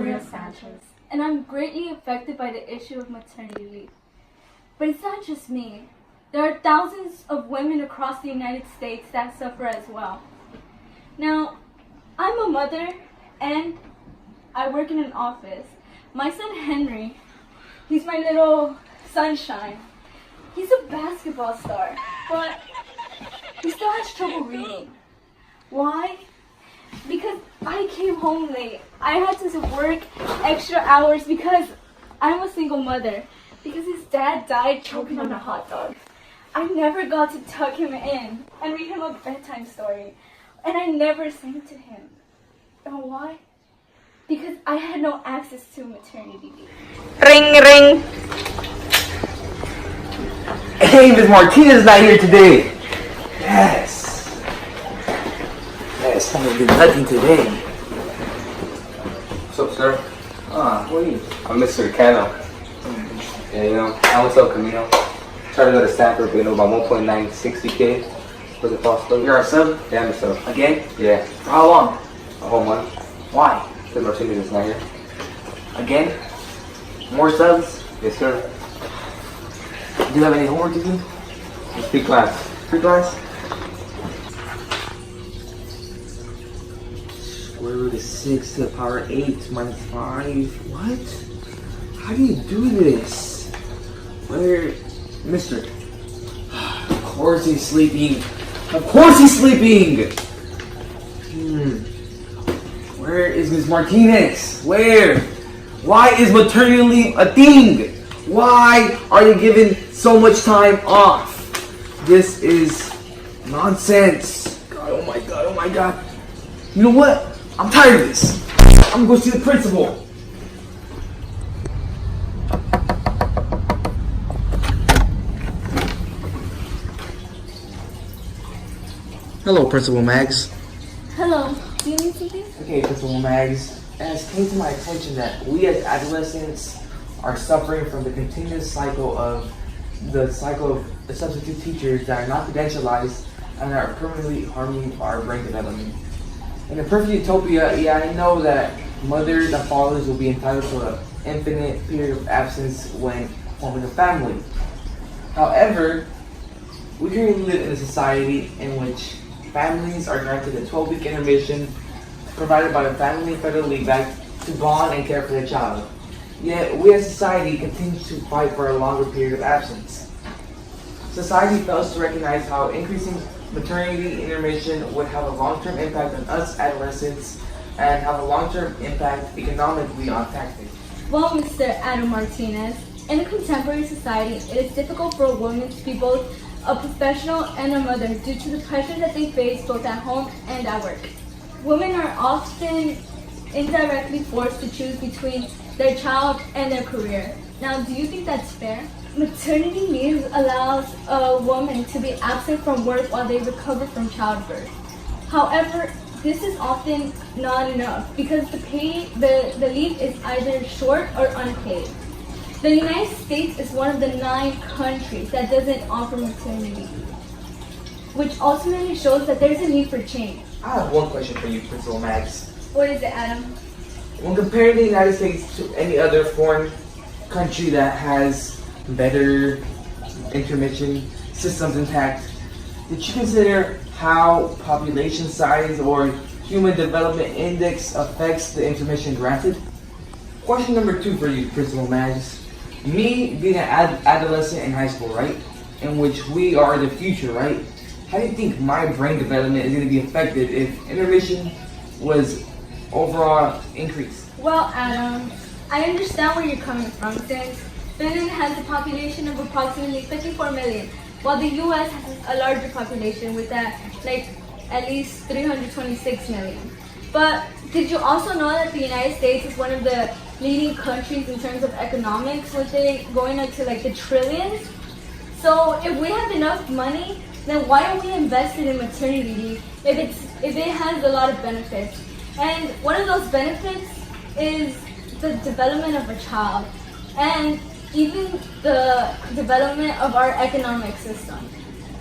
Victoria Sanchez, and I'm greatly affected by the issue of maternity leave. But it's not just me. There are thousands of women across the United States that suffer as well. Now, I'm a mother and I work in an office. My son Henry, he's my little sunshine. He's a basketball star, but he still has trouble reading. Why? Because I came home late. I had to work extra hours because I'm a single mother. Because his dad died choking on a hot dog. I never got to tuck him in and read him a bedtime story. And I never sang to him. And why? Because I had no access to maternity leave. Ring, ring. Hey, Ms. Martinez is not here today. Yes. Yes, I'm gonna do nothing today. What's up, sir? Who are you? I'm Mr. Cano. Yeah, I was El Camino. Tried to go to Stanford, but about 1.960K for the cost of it. You're our sub? Yeah, I'm a sub. Again? Yeah, For how long? a whole month. Why? Because Martinez is not here. Again? More subs? Yes, sir. Do you have any homework to do? Let's speak class. Free class? Square root of 6 to the power 8 minus 5. What? How do you do this? Where? Mister. Of course he's sleeping. Of course he's sleeping! Where is Ms. Martinez? Where? Why is maternity leave a thing? Why are you giving so much time off? This is nonsense. God, oh my god, oh my god. You know what? I'm tired of this. I'm gonna go see the principal. Hello, Principal Mags. Hello, do you need something? Okay, Principal Mags. It has came to my attention that we as adolescents are suffering from the continuous cycle of the substitute teachers that are not credentialized and are permanently harming our brain development. In a perfect utopia, yeah, I know that mothers and fathers will be entitled to an infinite period of absence when forming a family. However, we currently live in a society in which families are granted a 12-week intermission provided by the Family and Federal Leave Act to bond and care for their child. Yet, we as society continue to fight for a longer period of absence. Society fails to recognize how increasing maternity intermission would have a long-term impact on us adolescents and have a long-term impact economically on taxpayers. Well, Mr. Adam Martinez, in a contemporary society, it is difficult for a woman to be both a professional and a mother due to the pressure that they face both at home and at work. Women are often indirectly forced to choose between their child and their career. Now, do you think that's fair? Maternity leave allows a woman to be absent from work while they recover from childbirth. However, this is often not enough because the leave is either short or unpaid. The United States is one of the 9 countries that doesn't offer maternity leave, which ultimately shows that there's a need for change. I have one question for you, Principal Max. What is it, Adam? When comparing the United States to any other foreign country that has better intermission systems intact, did you consider how population size or human development index affects the intermission granted? Question number 2 for you, Principal Mags. Me being an adolescent in high school, right? In which we are the future, right? How do you think my brain development is going to be affected if intermission was overall increased? Well, Adam, I understand where you're coming from since Finland has a population of approximately 54 million, while the US has a larger population with at least 326 million. But did you also know that the United States is one of the leading countries in terms of economics, with it going into the trillions? So if we have enough money, then why don't we invest it in maternity leave if it has a lot of benefits? And one of those benefits is the development of a child and even the development of our economic system.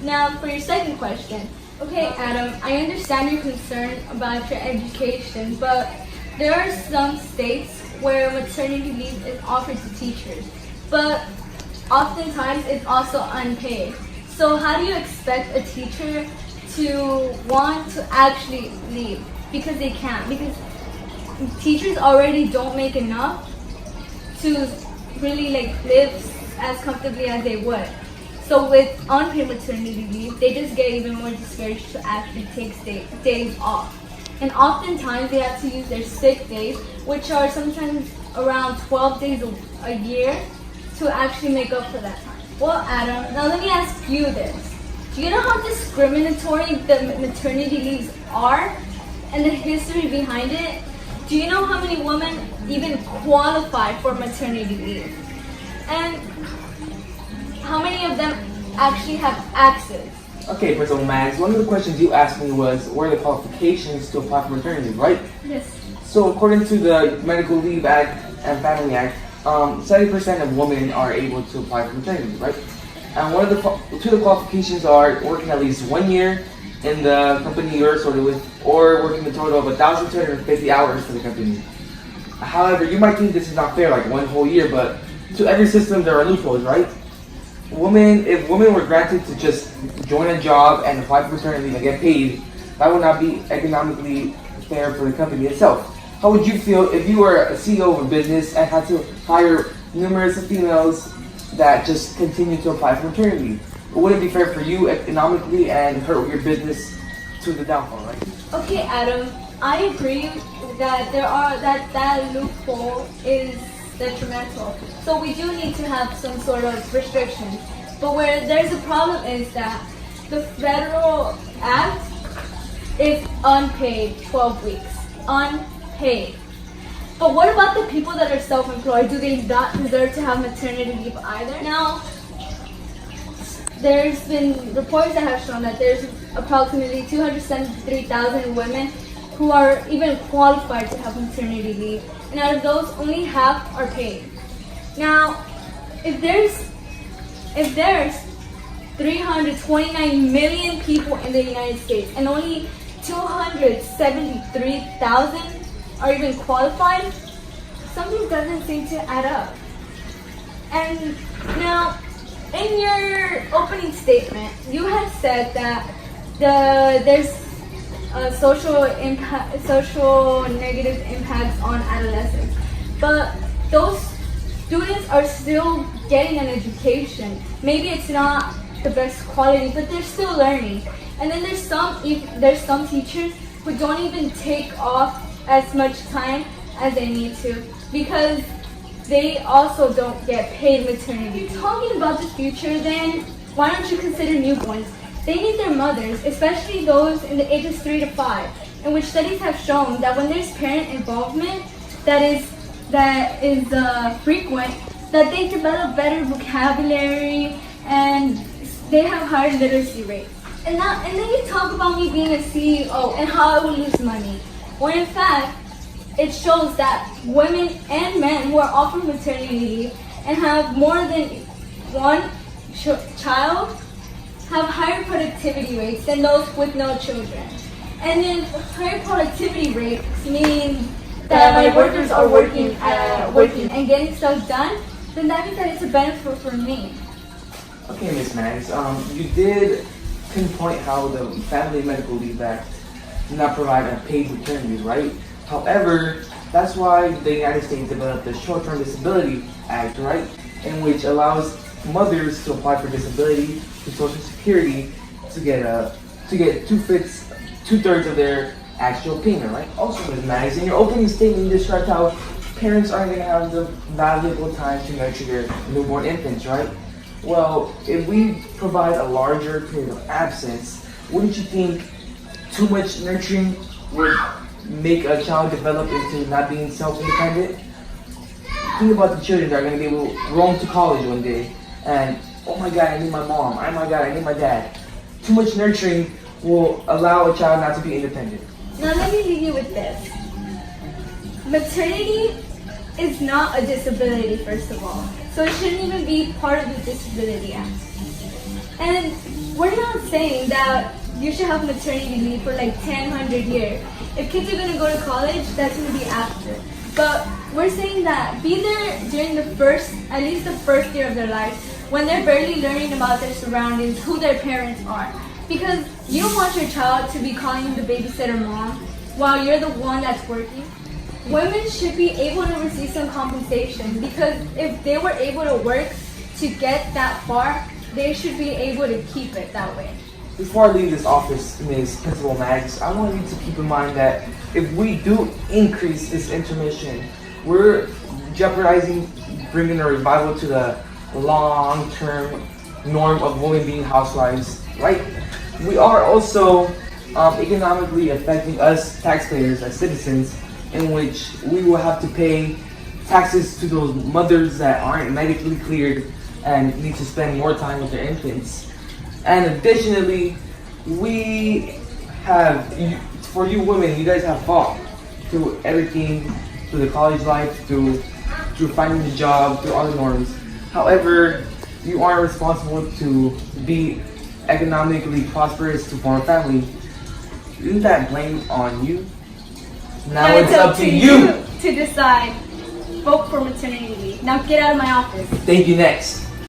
Now, for your second question, okay, Adam, I understand your concern about your education, but there are some states where maternity leave is offered to teachers, but oftentimes it's also unpaid. So how do you expect a teacher to want to actually leave? Because they can't. Because teachers already don't make enough to really live as comfortably as they would. So with unpaid maternity leave, they just get even more discouraged to actually take days off. And oftentimes they have to use their sick days, which are sometimes around 12 days a year, to actually make up for that time. Well, Adam, now let me ask you this. Do you know how discriminatory the maternity leaves are and the history behind it? Do you know how many women even qualify for maternity leave? And how many of them actually have access? Okay, Principal Max, one of the questions you asked me was, what are the qualifications to apply for maternity leave, right? Yes. So according to the Medical Leave Act and Family Act, 70% of women are able to apply for maternity leave, right? And two of the qualifications are working at least 1 year in the company you're associated with, or working a total of 1,250 hours for the company. However, you might think this is not fair, like 1 whole year, but to every system there are loopholes, right? If women were granted to just join a job and apply for maternity leave and get paid, that would not be economically fair for the company itself. How would you feel if you were a CEO of a business and had to hire numerous females that just continue to apply for maternity leave? Would it be fair for you economically and hurt your business to the downfall, right? Okay, Adam, I agree that that loophole is detrimental. So we do need to have some sort of restrictions. But where there's a problem is that the federal act is unpaid 12 weeks. Unpaid. But what about the people that are self-employed? Do they not deserve to have maternity leave either? Now, there's been reports that have shown that there's approximately 273,000 women who are even qualified to have maternity leave. And out of those, only half are paid. Now, if there's 329 million people in the United States and only 273,000 are even qualified, something doesn't seem to add up. And now, in your opening statement, you had said that there's social negative impacts on adolescents, but those students are still getting an education. Maybe it's not the best quality, but they're still learning. And then there's some teachers who don't even take off as much time as they need to because they also don't get paid maternity. If you're talking about the future, then why don't you consider newborns? They need their mothers, especially those in the ages 3 to 5, in which studies have shown that when there's parent involvement that is frequent, that they develop better vocabulary and they have higher literacy rates. And then you talk about me being a CEO and how I will lose money, when in fact it shows that women and men who are offered maternity leave and have more than one child have higher productivity rates than those with no children. And then higher productivity rates mean that my workers are working and getting stuff done, then that means that it's a benefit for me. Okay, Ms. Mags, you did pinpoint how the Family Medical Leave Act did not provide a paid maternity leave, right? However, that's why the United States developed the Short-Term Disability Act, right? In which allows mothers to apply for disability to Social Security to get two-thirds of their actual payment, right? Also, Ms. Mags, in your opening statement, you described how parents aren't going to have the valuable time to nurture their newborn infants, right? Well, if we provide a larger period of absence, wouldn't you think too much nurturing would make a child develop into not being self-independent? Think about the children that are going to be able to roam to college one day and, oh my God, I need my mom. Oh my God, I need my dad. Too much nurturing will allow a child not to be independent. Now let me leave you with this. Maternity is not a disability, first of all. So it shouldn't even be part of the Disability Act. And we're not saying that you should have maternity leave for like 10, 100 years. If kids are going to go to college, that's going to be after. But We're saying that be there during at least the first year of their life, when they're barely learning about their surroundings, who their parents are. Because you don't want your child to be calling you the babysitter mom while you're the one that's working. Women should be able to receive some compensation, because if they were able to work to get that far, they should be able to keep it that way. Before I leave this office, Ms. Principal Mags, I want you to keep in mind that if we do increase this intermission, we're jeopardizing bringing a revival to the long-term norm of women being housewives, right? We are also economically affecting us taxpayers as citizens, in which we will have to pay taxes to those mothers that aren't medically cleared and need to spend more time with their infants. And additionally, for you women, you guys have fought through everything, through the college life, through finding a job, through all the norms. However, you are responsible to be economically prosperous to form a family. Isn't that blame on you? Now it's up to you to decide. Vote for maternity leave. Now get out of my office. Thank you. Next.